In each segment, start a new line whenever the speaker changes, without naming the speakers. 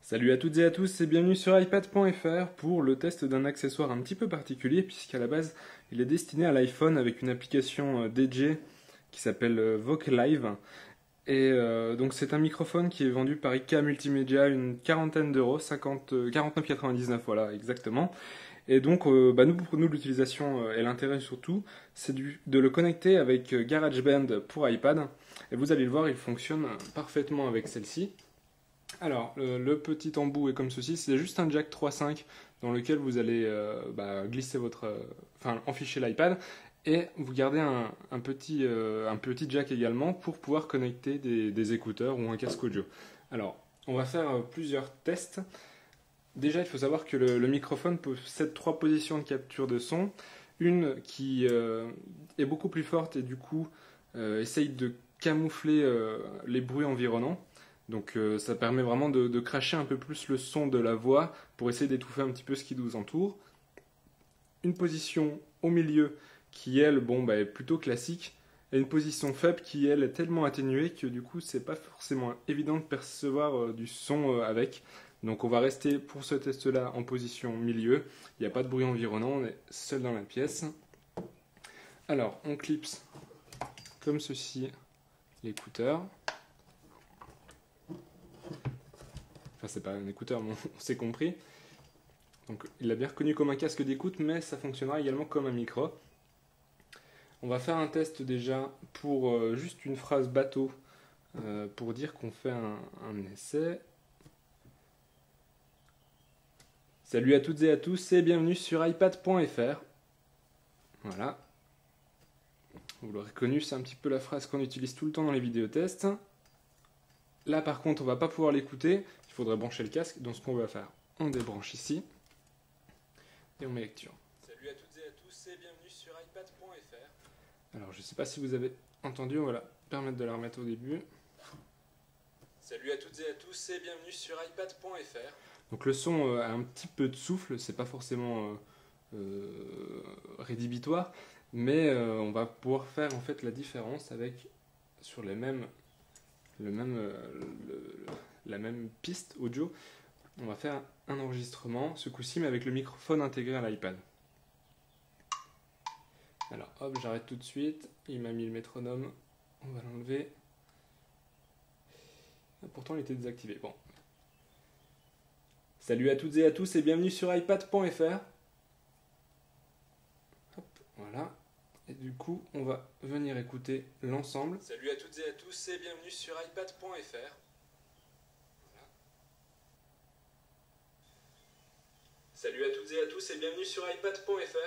Salut à toutes et à tous et bienvenue sur iPad.fr pour le test d'un accessoire un petit peu particulier puisqu'à la base il est destiné à l'iPhone avec une application DJ qui s'appelle Vocalive et donc c'est un microphone qui est vendu par IK Multimédia une quarantaine d'euros, 49,99 voilà exactement. Et donc nous pour nous l'utilisation et l'intérêt surtout c'est de le connecter avec GarageBand pour iPad et vous allez le voir il fonctionne parfaitement avec celle-ci. Alors, le petit embout est comme ceci, c'est juste un jack 3.5 dans lequel vous allez glisser enficher l'iPad et vous gardez un petit jack également pour pouvoir connecter des écouteurs ou un casque audio. Alors, on va faire plusieurs tests. Déjà, il faut savoir que le microphone possède 3 positions de capture de son. Une qui est beaucoup plus forte et du coup essaye de camoufler les bruits environnants. Donc ça permet vraiment de cracher un peu plus le son de la voix pour essayer d'étouffer un petit peu ce qui nous entoure. Une position au milieu qui elle est plutôt classique et une position faible qui elle est tellement atténuée que du coup c'est pas forcément évident de percevoir du son avec. Donc on va rester pour ce test là en position milieu, il n'y a pas de bruit environnant, on est seul dans la pièce. Alors on clipse comme ceci l'écouteur. Enfin, c'est pas un écouteur, mais on s'est compris. Donc, il l'a bien reconnu comme un casque d'écoute, mais ça fonctionnera également comme un micro. On va faire un test déjà pour juste une phrase bateau, pour dire qu'on fait un essai. Salut à toutes et à tous et bienvenue sur iPad.fr. Voilà. Vous l'aurez reconnu, c'est un petit peu la phrase qu'on utilise tout le temps dans les vidéotests. Là par contre on va pas pouvoir l'écouter, il faudrait brancher le casque, donc ce qu'on va faire, on débranche ici et on met lecture.
Salut à toutes et à tous et bienvenue sur iPad.fr.
Alors je sais pas si vous avez entendu, on va permettre de la remettre au début.
Salut à toutes et à tous et bienvenue sur iPad.fr.
Donc le son a un petit peu de souffle, c'est pas forcément rédhibitoire, mais on va pouvoir faire en fait la différence avec sur la même piste audio. On va faire un enregistrement, ce coup-ci, mais avec le microphone intégré à l'iPad. Alors hop, j'arrête tout de suite, il m'a mis le métronome, on va l'enlever. Pourtant il était désactivé, bon. Salut à toutes et à tous et bienvenue sur iPad.fr. Voilà. Et du coup, on va venir écouter l'ensemble.
Salut à toutes et à tous et bienvenue sur iPad.fr. Voilà. Salut à toutes et à tous et bienvenue sur iPad.fr.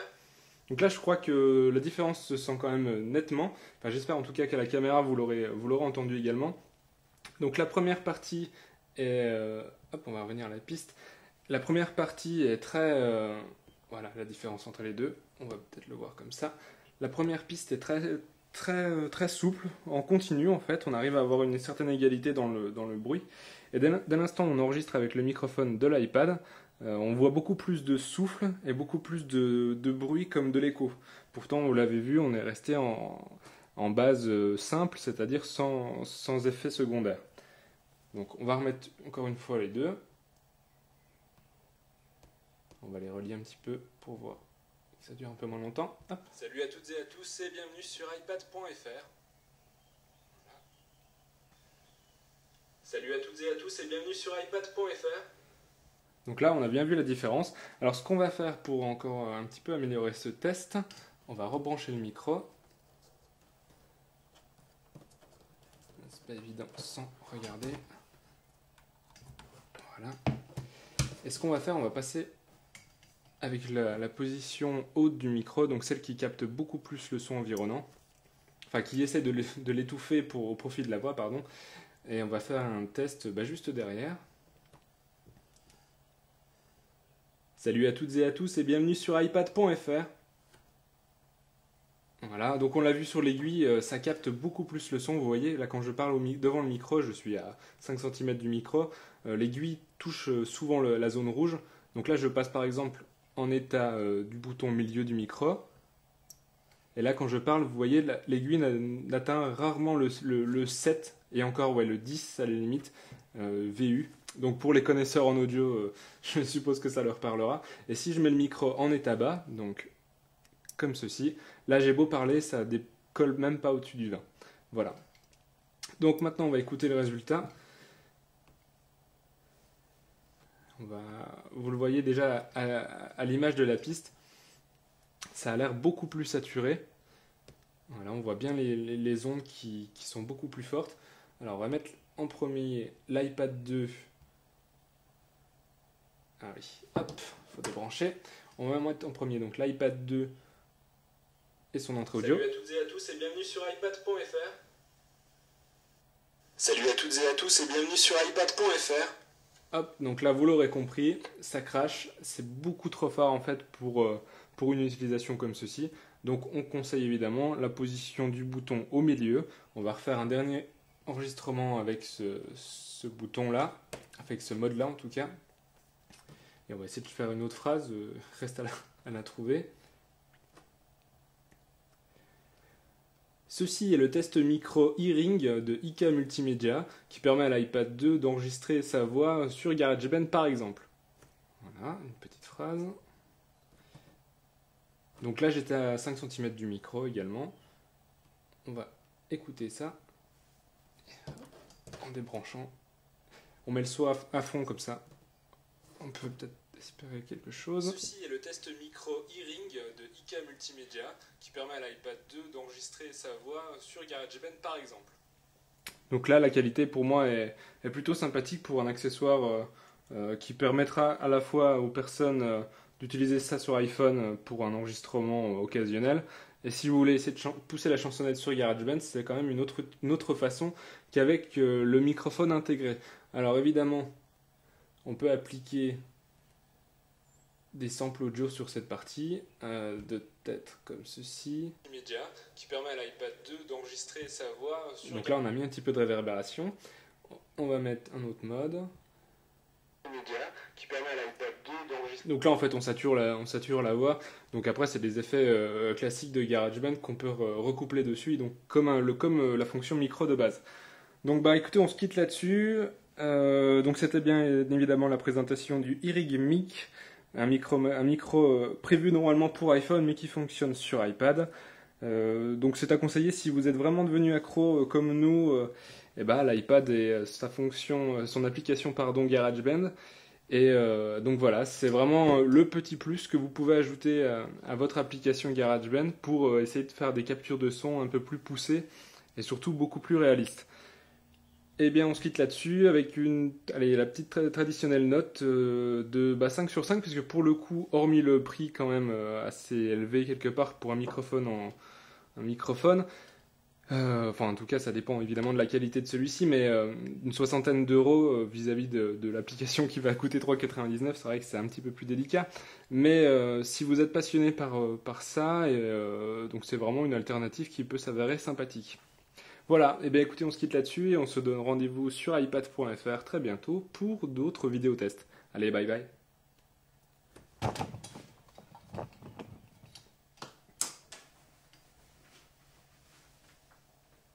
Donc là, je crois que la différence se sent quand même nettement. Enfin, j'espère en tout cas qu'à la caméra, vous l'aurez entendu également. Donc la première partie est... hop, on va revenir à la piste. La première partie est très... voilà, la différence entre les deux. On va peut-être le voir comme ça. La première piste est très souple, en continu en fait. On arrive à avoir une certaine égalité dans le bruit. Et dès l'instant où on enregistre avec le microphone de l'iPad, on voit beaucoup plus de souffle et beaucoup plus de bruit comme de l'écho. Pourtant, vous l'avez vu, on est resté en base simple, c'est-à-dire sans effet secondaire. Donc on va remettre encore une fois les deux. On va les relier un petit peu pour voir que ça dure un peu moins longtemps. Hop.
Salut à toutes et à tous et bienvenue sur iPad.fr. Salut à toutes et à tous et bienvenue sur iPad.fr.
Donc là, on a bien vu la différence. Alors ce qu'on va faire pour encore un petit peu améliorer ce test, on va rebrancher le micro. C'est pas évident sans regarder. Voilà. Et ce qu'on va faire, on va passer avec la position haute du micro, donc celle qui capte beaucoup plus le son environnant. Enfin, qui essaie de l'étouffer au profit de la voix, pardon. Et on va faire un test juste derrière. Salut à toutes et à tous et bienvenue sur iPad.fr. Voilà, donc on l'a vu sur l'aiguille, ça capte beaucoup plus le son. Vous voyez, là quand je parle devant le micro, je suis à 5 cm du micro. L'aiguille touche souvent la zone rouge. Donc là je passe par exemple en état du bouton milieu du micro. Et là quand je parle, vous voyez, l'aiguille n'atteint rarement le 7 et encore le 10 à la limite, VU. Donc pour les connaisseurs en audio, je suppose que ça leur parlera. Et si je mets le micro en état bas, donc comme ceci, là j'ai beau parler, ça décolle même pas au-dessus du 20. Voilà. Donc maintenant on va écouter le résultat. Vous le voyez déjà à l'image de la piste, ça a l'air beaucoup plus saturé. Voilà, on voit bien les ondes qui sont beaucoup plus fortes. Alors on va mettre en premier l'iPad 2. Ah oui, hop, faut débrancher. On va mettre en premier donc l'iPad 2 et son entrée audio.
Salut à toutes et à tous et bienvenue sur iPad.fr. Salut à toutes et à tous et bienvenue sur iPad.fr.
Hop, donc là vous l'aurez compris, ça crache, c'est beaucoup trop fort en fait pour une utilisation comme ceci. Donc on conseille évidemment la position du bouton au milieu. On va refaire un dernier enregistrement avec ce bouton là, avec ce mode là en tout cas. Et on va essayer de faire une autre phrase, reste à la trouver. Ceci est le test micro e-ring de IK Multimédia qui permet à l'iPad 2 d'enregistrer sa voix sur GarageBand par exemple. Voilà, une petite phrase. Donc là j'étais à 5 cm du micro également. On va écouter ça en débranchant. On met le son à fond comme ça. On peut peut-être espérer quelque chose.
Ceci est le test micro e-ring de IK Multimédia qui permet à l'iPad 2 d'enregistrer sa voix sur GarageBand par exemple.
Donc là la qualité pour moi est plutôt sympathique pour un accessoire qui permettra à la fois aux personnes d'utiliser ça sur iPhone pour un enregistrement occasionnel. Et si vous voulez essayer de pousser la chansonnette sur GarageBand, c'est quand même une autre façon qu'avec le microphone intégré. Alors évidemment, on peut appliquer des samples audio sur cette partie, de tête comme ceci.
Media qui permet à l'iPad 2 d'enregistrer sa voix sur.
Donc là on a mis un petit peu de réverbération. On va mettre un autre mode.
Media qui permet à l'iPad 2 d'enregistrer.
Donc là en fait on sature la voix. Donc après c'est des effets classiques de GarageBand qu'on peut recoupler dessus, donc comme la fonction micro de base. Donc bah écoutez, on se quitte là-dessus. Donc c'était bien évidemment la présentation du e-ring Mic, un micro prévu normalement pour iPhone mais qui fonctionne sur iPad. Donc c'est à conseiller si vous êtes vraiment devenu accro comme nous. Et bah l'iPad et son application GarageBand. Et donc voilà, c'est vraiment le petit plus que vous pouvez ajouter à votre application GarageBand pour essayer de faire des captures de son un peu plus poussées et surtout beaucoup plus réalistes. Et bien on se quitte là-dessus avec la petite traditionnelle note de 5 sur 5, puisque pour le coup, hormis le prix quand même assez élevé quelque part pour un microphone enfin en tout cas ça dépend évidemment de la qualité de celui-ci, mais une soixantaine d'euros vis-à-vis de l'application qui va coûter 3,99, c'est vrai que c'est un petit peu plus délicat, mais si vous êtes passionné par ça, donc c'est vraiment une alternative qui peut s'avérer sympathique. Voilà, et bien écoutez, on se quitte là-dessus et on se donne rendez-vous sur iPad.fr très bientôt pour d'autres vidéos tests. Allez, bye bye.